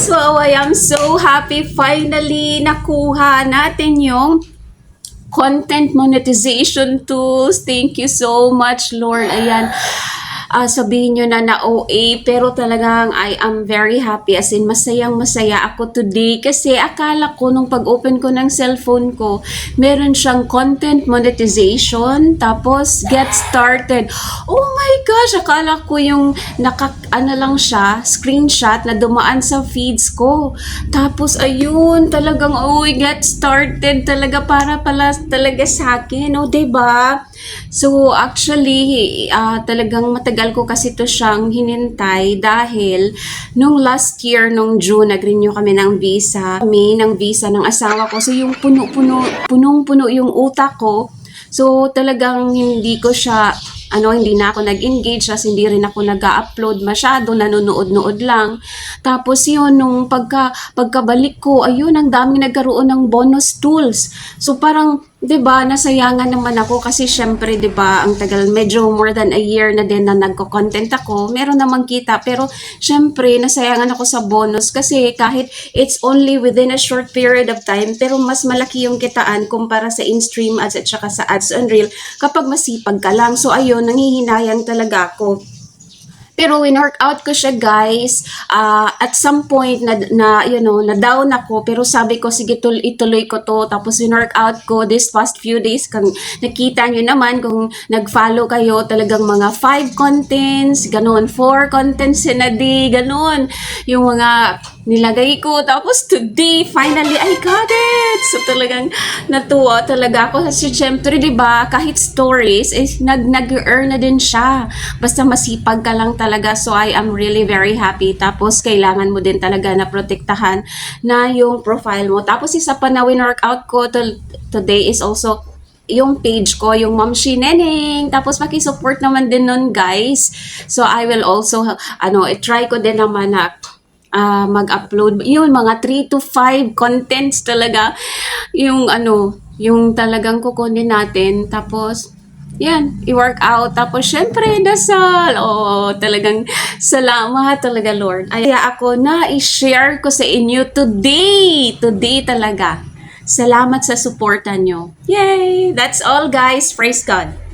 So I am so happy finally nakuha natin yung content monetization tools. Thank you so much, Lord. Ayan. Sabihin nyo na OA, pero talagang I am very happy, as in masayang masaya ako today kasi akala ko nung pag-open ko ng cellphone ko, meron siyang content monetization, tapos get started. Oh my gosh, akala ko yung lang siya, screenshot na dumaan sa feeds ko. Tapos ayun, talagang get started talaga para pala talaga sa akin, diba? So actually, talagang matagal ko kasi to siyang hinintay dahil nung last year, nung June, nag-renew kami ng visa. Ng asawa ko. So yung punong-puno yung utak ko. So talagang hindi ko siya, hindi na ako nag-engage, kasi hindi rin ako nag-upload masyado, nanonood-nood lang. Tapos yun, nung pagkabalik ko, ayun, ang daming nagkaroon ng bonus tools. So parang, 'di ba, nasayangan naman ako kasi syempre, 'di ba, ang tagal, medyo more than a year na din na nagko-content ako. Meron namang kita, pero syempre nasayangan ako sa bonus kasi kahit it's only within a short period of time, pero mas malaki yung kitaan kumpara sa in-stream ads at saka sa ads on reel kapag masipag ka lang. So ayun, nangihinayang talaga ako. Pero win-workout ko siya, guys. At some point na down ako, pero sabi ko sige, ituloy ko to. Tapos win-workout ko this past few days. Kung nakita nyo naman, kung nag-follow kayo, talagang mga 5 contents, ganun, 4 contents in a day, ganun. Yung mga nilagay ko. Tapos today, finally, I got it! So talagang natuwa talaga ako. Kasi syempre, diba, kahit stories, nag-earn na din siya. Basta masipag ka lang talaga. So I am really very happy. Tapos kailangan mo din talaga na protektahan na yung profile mo. Tapos isa pa na win-workout ko today is also yung page ko, yung Ma'am Shi Neneng. Tapos paki-support naman din nun, guys. So I will also, try ko din naman na mag-upload. Yun, mga 3 to 5 contents talaga. Yung yung talagang kukunin natin. Tapos, yan, i-work out. Tapos, syempre, dasal. Talagang salamat talaga, Lord. Kaya ako na i-share ko sa inyo today. Today talaga. Salamat sa suporta nyo. Yay! That's all, guys. Praise God.